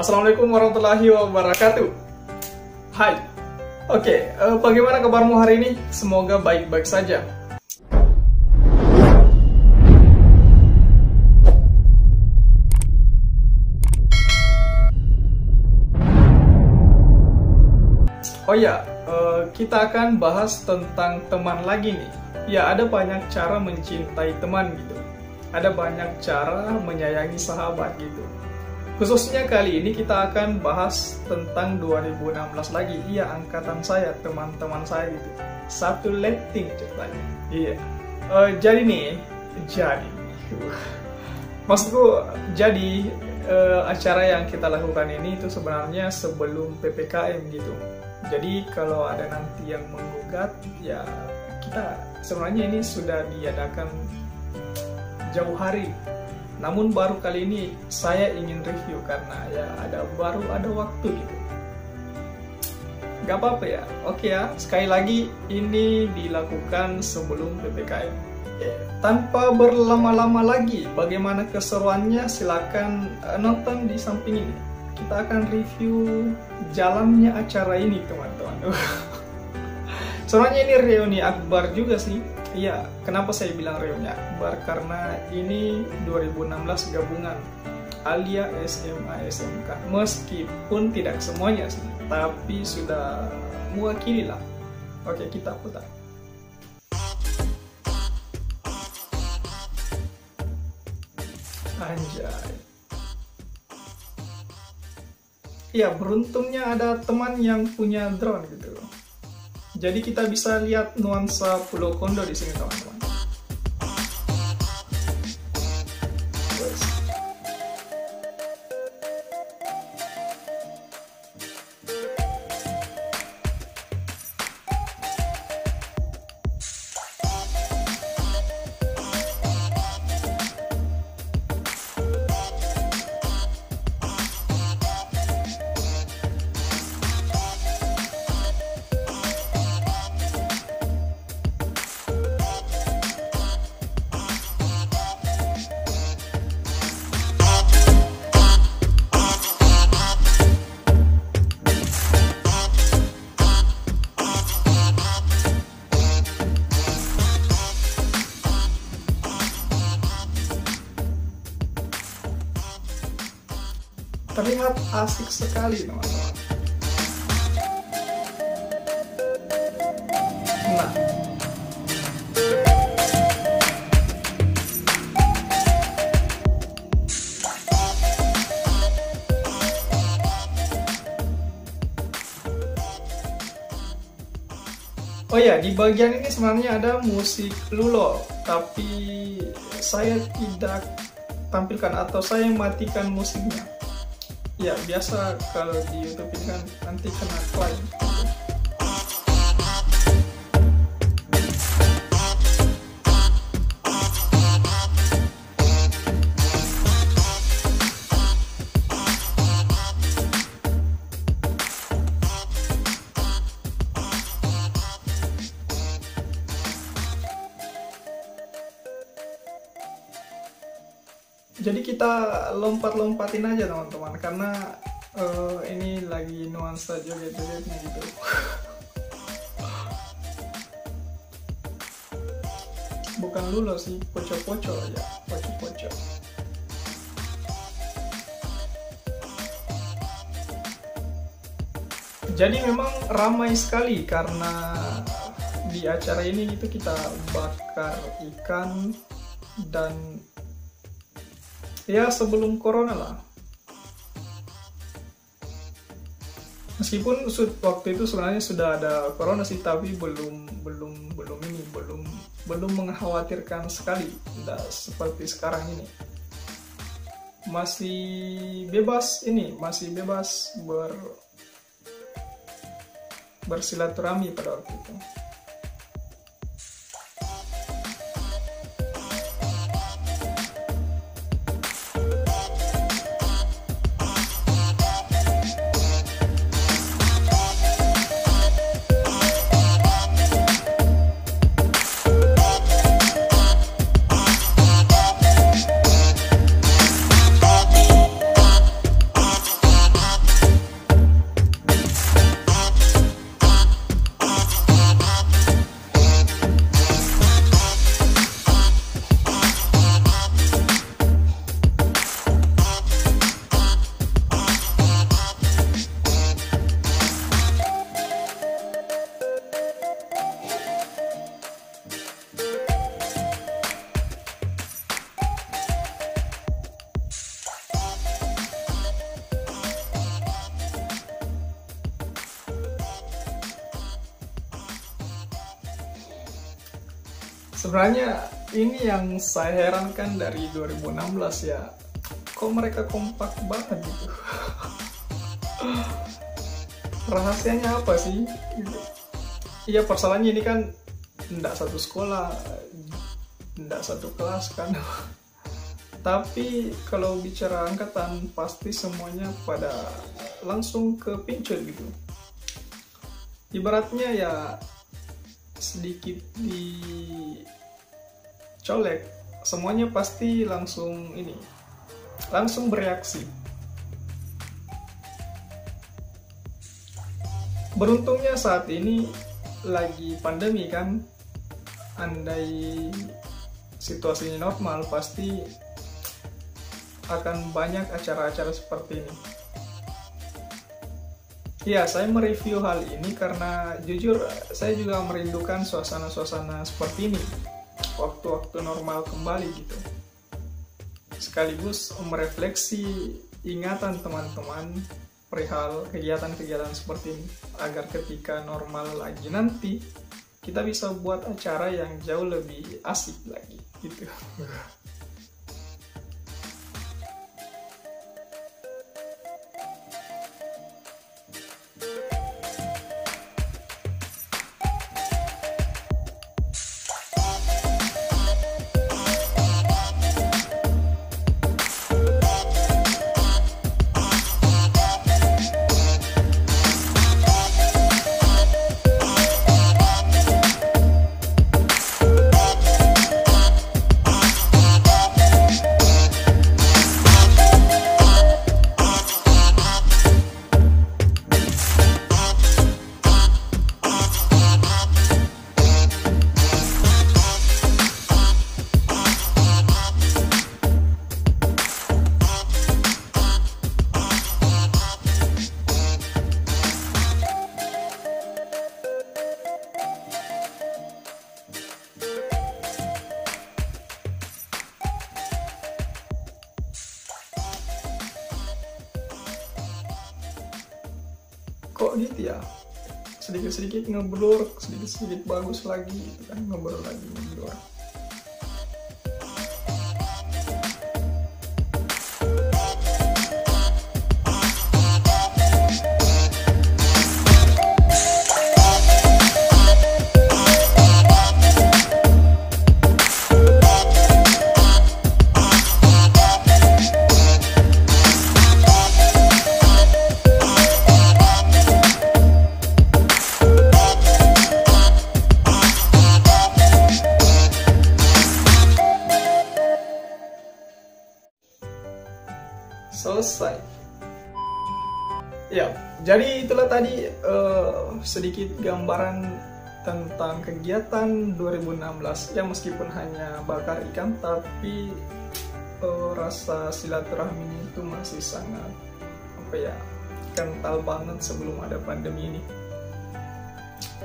Assalamualaikum warahmatullahi wabarakatuh. Hai. Oke, bagaimana kabarmu hari ini? Semoga baik-baik saja. Oh ya, kita akan bahas tentang teman lagi nih. Ya, ada banyak cara mencintai teman gitu. Ada banyak cara menyayangi sahabat gitu. Khususnya kali ini kita akan bahas tentang 2016 lagi. Iya, angkatan saya, teman-teman saya gitu. Satu letting ceritanya. Iya. Maksudku, jadi acara yang kita lakukan ini itu sebenarnya sebelum PPKM gitu. Jadi kalau ada nanti yang menggugat, ya kita sebenarnya ini sudah diadakan jauh hari. Namun baru kali ini saya ingin review karena ya baru ada waktu gitu. Gak apa-apa ya. Oke ya, sekali lagi ini dilakukan sebelum PPKM. Tanpa berlama-lama lagi, bagaimana keseruannya silakan nonton di samping ini. Kita akan review jalannya acara ini, teman-teman. Sebenarnya ini reuni akbar juga sih. Iya, kenapa saya bilang reuni akbar? Karena ini 2016 gabungan Alia SMA SMK. Meskipun tidak semuanya sih, tapi sudah mewakili lah. Oke, kita putar. Anjay. Ya, beruntungnya ada teman yang punya drone gitu. Jadi kita bisa lihat nuansa Pulau Kondo di sini, teman-teman. Terlihat asik sekali, teman-teman. Nah, oh ya, di bagian ini sebenarnya ada musik lulo, tapi saya tidak tampilkan atau saya matikan musiknya. Ya, biasa kalau di YouTube ini kan nanti kena klaim. Jadi kita lompat-lompatin aja, teman-teman, karena ini lagi nuansa joget-jogetnya gitu. Bukan lulo sih, poco-poco aja, poco-poco. Jadi memang ramai sekali karena di acara ini itu kita bakar ikan dan ya sebelum corona lah. Meskipun waktu itu sebenarnya sudah ada corona sih, tapi belum mengkhawatirkan sekali, tidak seperti sekarang ini. Masih bebas bersilaturahmi pada waktu itu. Sebenarnya ini yang saya herankan dari 2016 ya, kok mereka kompak banget gitu. Rahasianya apa sih? Iya, persoalannya ini kan tidak satu sekolah, tidak satu kelas kan. Tapi kalau bicara angkatan pasti semuanya pada langsung ke pincut gitu. Ibaratnya ya sedikit dicolek, semuanya pasti langsung bereaksi. Beruntungnya saat ini lagi pandemi kan, andai situasinya normal pasti akan banyak acara-acara seperti ini. Ya, saya mereview hal ini karena jujur saya juga merindukan suasana-suasana seperti ini, waktu-waktu normal kembali gitu. Sekaligus merefleksi ingatan teman-teman perihal kegiatan-kegiatan seperti ini, agar ketika normal lagi nanti kita bisa buat acara yang jauh lebih asik lagi gitu. Kok gitu ya, sedikit-sedikit ngeblur, sedikit-sedikit bagus lagi gitu kan, ngeblur lagi ngeblur. Selesai. Ya, jadi itulah tadi sedikit gambaran tentang kegiatan 2016 yang meskipun hanya bakar ikan, tapi rasa silaturahminya itu masih sangat kental banget sebelum ada pandemi ini.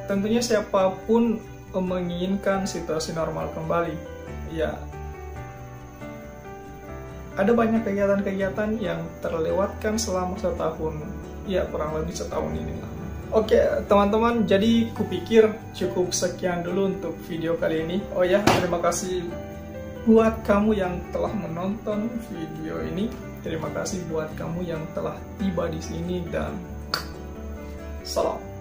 Tentunya siapapun menginginkan situasi normal kembali, ya. Ada banyak kegiatan-kegiatan yang terlewatkan selama setahun, ya kurang lebih setahun ini lah. Oke teman-teman, jadi kupikir cukup sekian dulu untuk video kali ini. Oh ya, terima kasih buat kamu yang telah menonton video ini. Terima kasih buat kamu yang telah tiba di sini dan salam.